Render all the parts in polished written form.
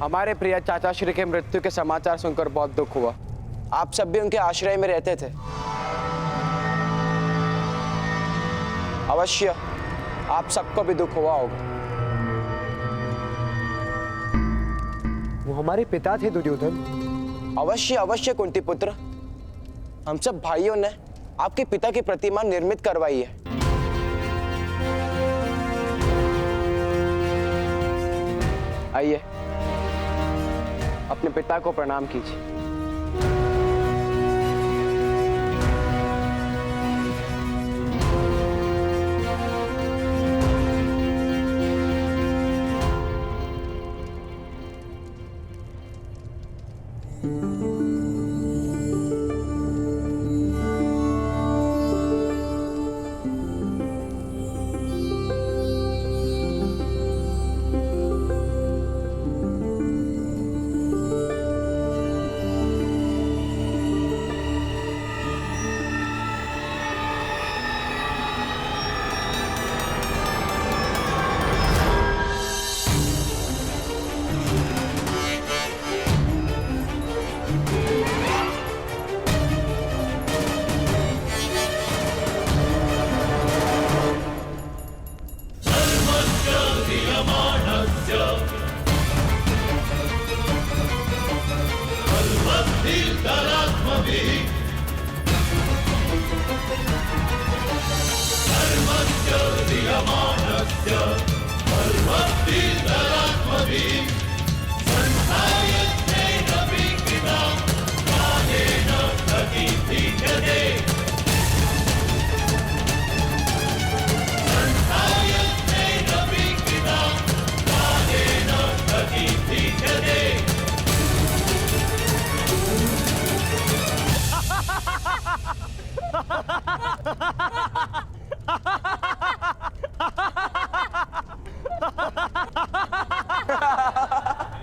हमारे प्रिय चाचा श्री के मृत्यु के समाचार सुनकर बहुत दुख हुआ। आप सब भी उनके आश्रय में रहते थे। अवश्य आप सबको भी दुख हुआ होगा। वो हमारे पिता थे दुर्योधन। अवश्य अवश्य कुंती पुत्र, हम सब भाइयों ने आपके पिता की प्रतिमा निर्मित करवाई है। आइए अपने पिता को प्रणाम कीजिए।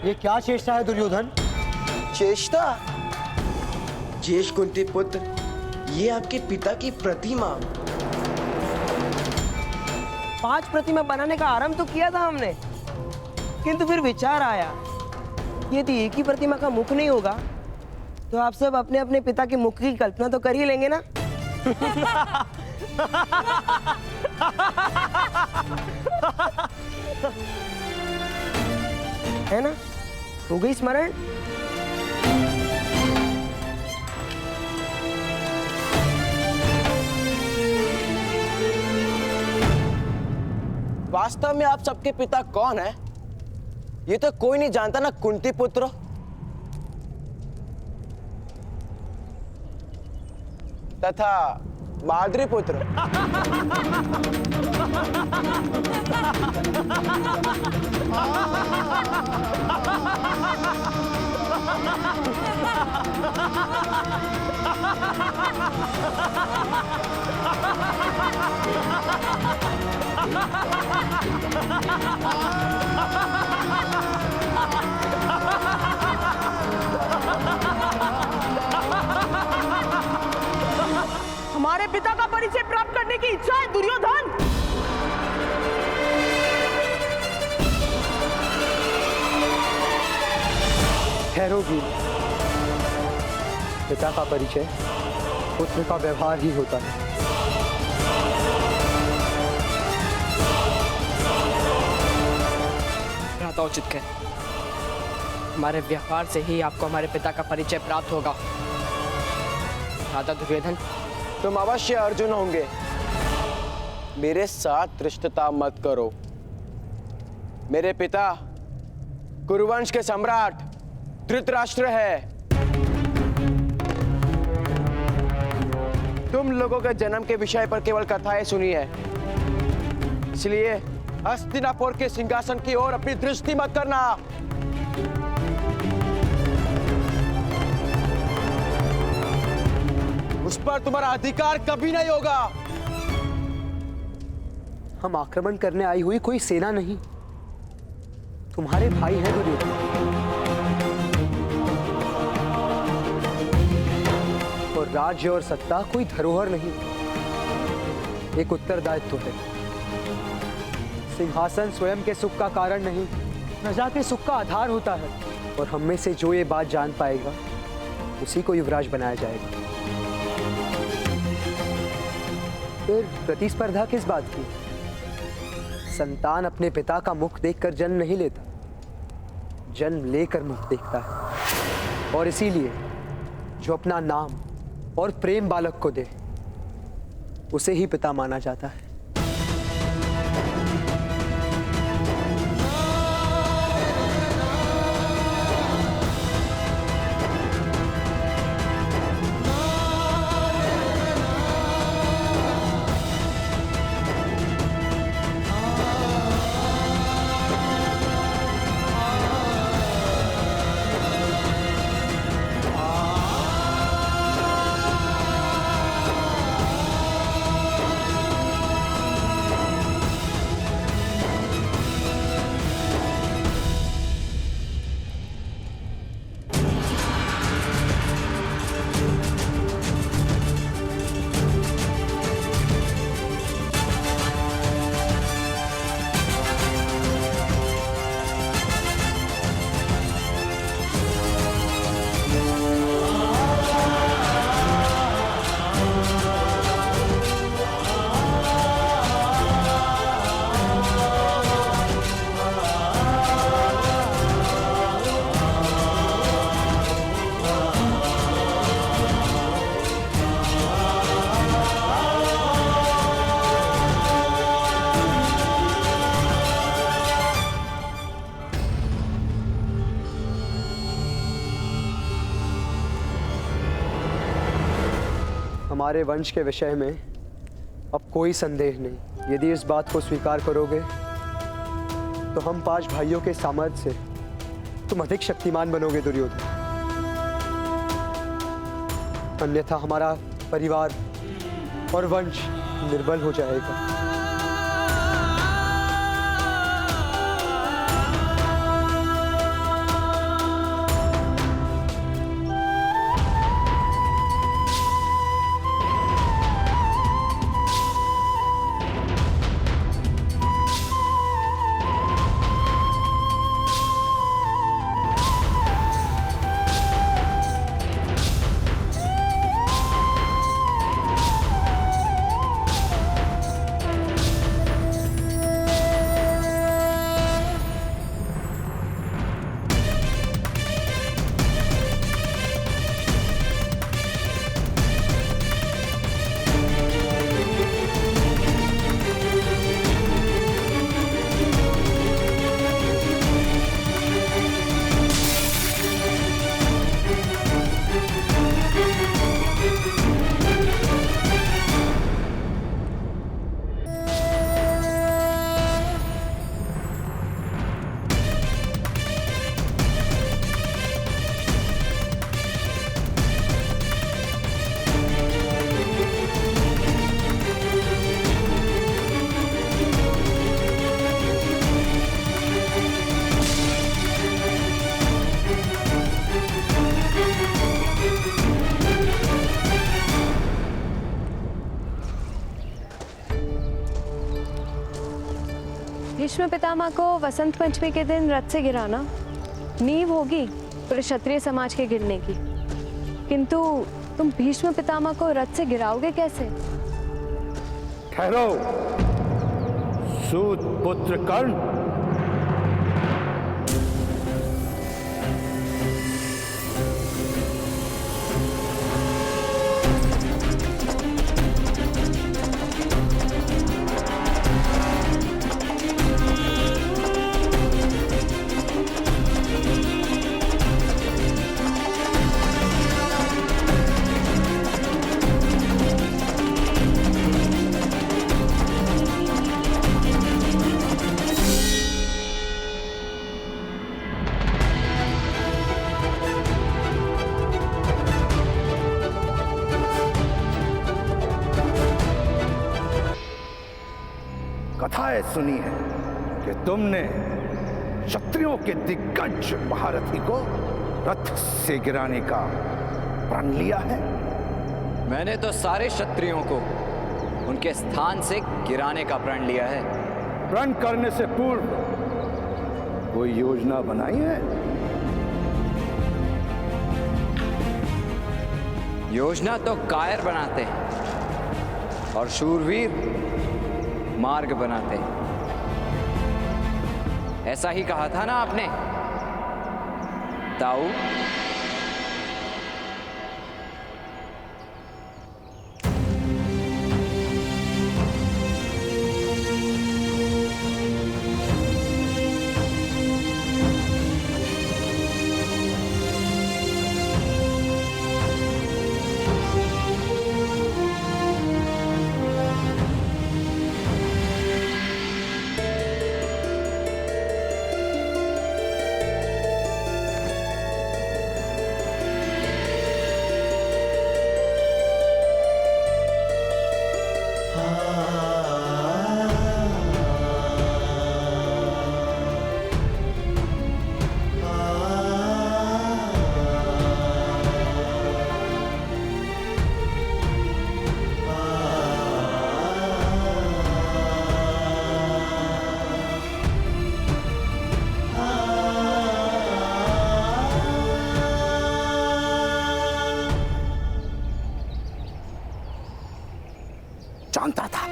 ये क्या चेष्टा है दुर्योधन? चेष्टा? जेश कुंती पुत्र, ये आपके पिता की प्रतिमा। 5 प्रतिमा बनाने का आरंभ तो किया था हमने, किंतु फिर विचार आया यदि एक ही प्रतिमा का मुख नहीं होगा तो आप सब अपने अपने पिता के मुख की कल्पना तो कर ही लेंगे ना। है ना? हो गई स्मरण? वास्तव में आप सबके पिता कौन है, ये तो कोई नहीं जानता ना कुंती पुत्र। तथा माद्री पुत्र। हमारे पिता का परिचय प्राप्त करने की इच्छा है दुर्योधन। ठहरोगी। पिता का परिचय पुत्र का व्यवहार ही होता है। भ्राता उचित कहे, हमारे व्यवहार से ही आपको हमारे पिता का परिचय प्राप्त होगा। भ्राता दुर्योधन, तुम अवश्य अर्जुन होंगे। मेरे साथ रिश्तता मत करो। मेरे पिता कुरुवंश के सम्राट धृतराष्ट्र है। तुम लोगों के जन्म के विषय पर केवल कथाएं सुनी है, इसलिए हस्तिनापुर के सिंहासन की ओर अपनी दृष्टि मत करना। उस पर तुम्हारा अधिकार कभी नहीं होगा। हम आक्रमण करने आई हुई कोई सेना नहीं, तुम्हारे भाई हैं दुर्योधन। और राज्य और सत्ता कोई धरोहर नहीं, एक उत्तरदायित्व है। सिंहासन स्वयं के सुख का कारण नहीं, प्रजा के सुख का आधार होता है, और हम में से जो ये बात जान पाएगा उसी को युवराज बनाया जाएगा। फिर प्रतिस्पर्धा किस बात की? संतान अपने पिता का मुख देखकर जन्म नहीं लेता, जन्म लेकर मुख देखता है। और इसीलिए जो अपना नाम और प्रेम बालक को दे उसे ही पिता माना जाता है। हमारे वंश के विषय में अब कोई संदेह नहीं। यदि इस बात को स्वीकार करोगे तो हम 5 भाइयों के सामर्थ्य से तुम अधिक शक्तिमान बनोगे दुर्योधन। अन्यथा हमारा परिवार और वंश निर्बल हो जाएगा। भीष्म पितामह को वसंत पंचमी के दिन रथ से गिराना नींव होगी पूरे क्षत्रिय समाज के गिरने की, किंतु तुम भीष्म पितामह को रथ से गिराओगे कैसे? ठहरो सूत पुत्र कर्ण। कथाएं सुनी है कि तुमने क्षत्रियों के दिग्गज महारथी को रथ से गिराने का प्रण लिया है। मैंने तो सारे क्षत्रियों को उनके स्थान से गिराने का प्रण लिया है। प्रण करने से पूर्व कोई योजना बनाई है? योजना तो कायर बनाते हैं और शूरवीर मार्ग बनाते हैं। ऐसा ही कहा था ना आपने, ताऊ? जानता था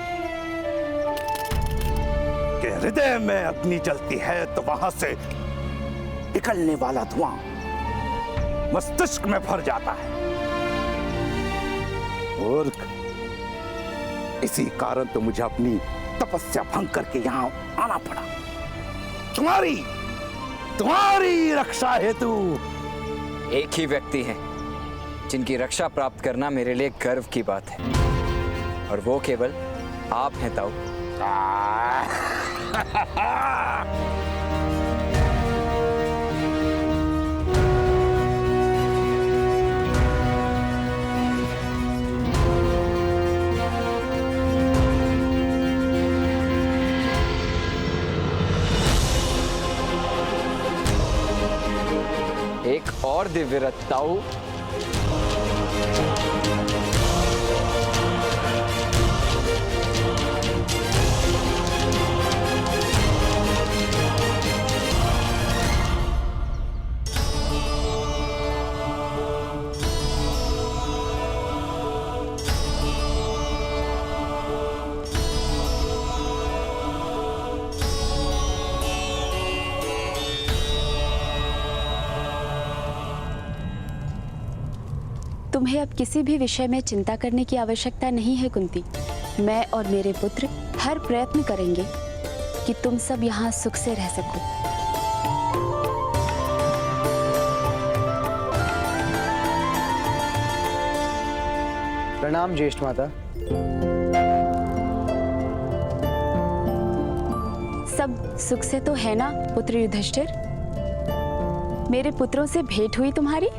कि हृदय में अग्नि जलती है तो वहां से निकलने वाला धुआं मस्तिष्क में भर जाता है। और इसी कारण तो मुझे अपनी तपस्या भंग करके यहां आना पड़ा, तुम्हारी रक्षा हेतु। एक ही व्यक्ति है जिनकी रक्षा प्राप्त करना मेरे लिए गर्व की बात है, और वो केवल आप हैं ताऊ। एक और दिव्य रथ ताऊ। तुम्हें अब किसी भी विषय में चिंता करने की आवश्यकता नहीं है कुंती। मैं और मेरे पुत्र हर प्रयत्न करेंगे कि तुम सब यहाँ सुख से रह सको। प्रणाम ज्येष्ठ माता। सब सुख से तो है ना पुत्र युधिष्ठिर? मेरे पुत्रों से भेंट हुई तुम्हारी?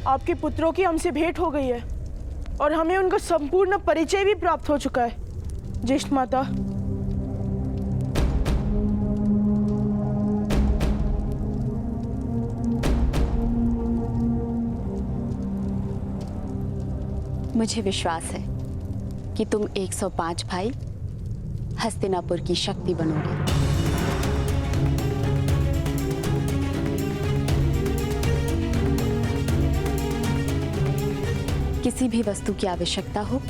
आपके पुत्रों की हमसे भेंट हो गई है और हमें उनका संपूर्ण परिचय भी प्राप्त हो चुका है ज्येष्ठ माता। मुझे विश्वास है कि तुम 105 भाई हस्तिनापुर की शक्ति बनोगे। किसी भी वस्तु की आवश्यकता हो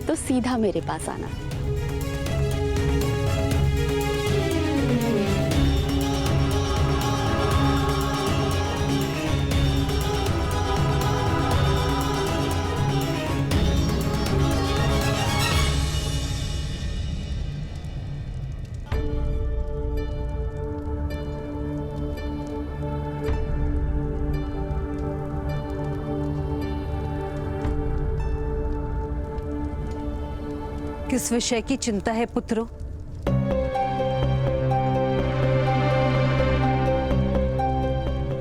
तो सीधा मेरे पास आना। किस विषय की चिंता है पुत्रों?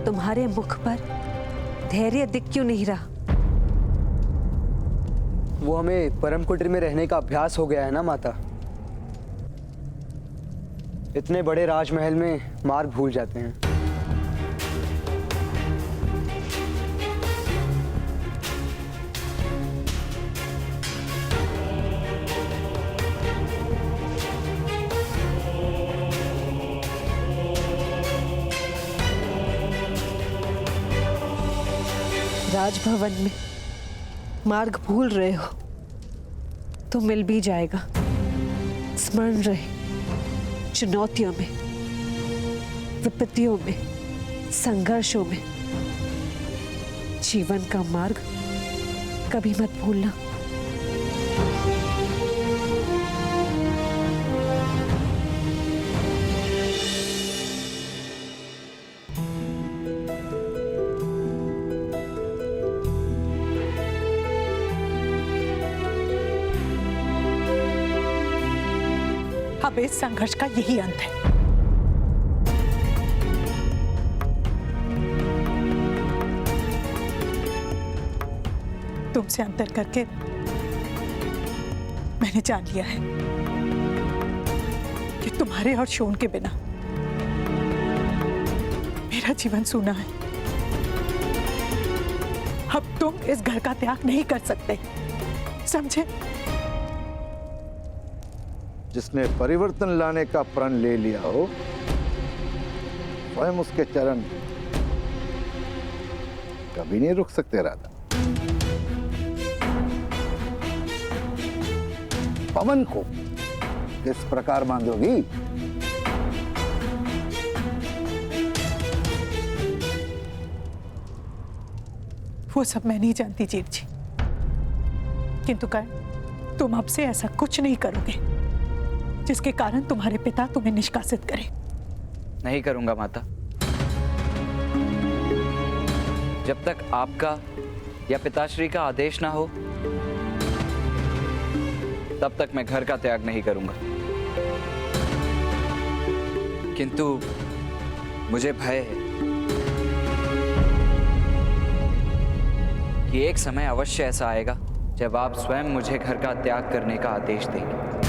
तुम्हारे मुख पर धैर्य दिख क्यों नहीं रहा? वो हमें परम कुटीर में रहने का अभ्यास हो गया है ना माता। इतने बड़े राजमहल में मार्ग भूल जाते हैं। राजभवन में मार्ग भूल रहे हो तो मिल भी जाएगा। स्मरण रहे, चुनौतियों में, विपत्तियों में, संघर्षों में जीवन का मार्ग कभी मत भूलना। अब इस संघर्ष का यही अंत है। तुमसे अंतर करके मैंने जान लिया है कि तुम्हारे और शोन के बिना मेरा जीवन सूना है। अब तुम इस घर का त्याग नहीं कर सकते, समझे? जिसने परिवर्तन लाने का प्रण ले लिया हो, स्वयं उसके चरण कभी नहीं रुक सकते। राधा, पवन को किस प्रकार बांधोगी? वो सब मैं नहीं जानती जीत जी, किंतु कर्ण, तुम अब से ऐसा कुछ नहीं करोगे जिसके कारण तुम्हारे पिता तुम्हें निष्कासित करें। नहीं करूंगा माता। जब तक आपका या पिताश्री का आदेश ना हो, तब तक मैं घर का त्याग नहीं करूंगा। किंतु मुझे भय है कि एक समय अवश्य ऐसा आएगा जब आप स्वयं मुझे घर का त्याग करने का आदेश देंगे।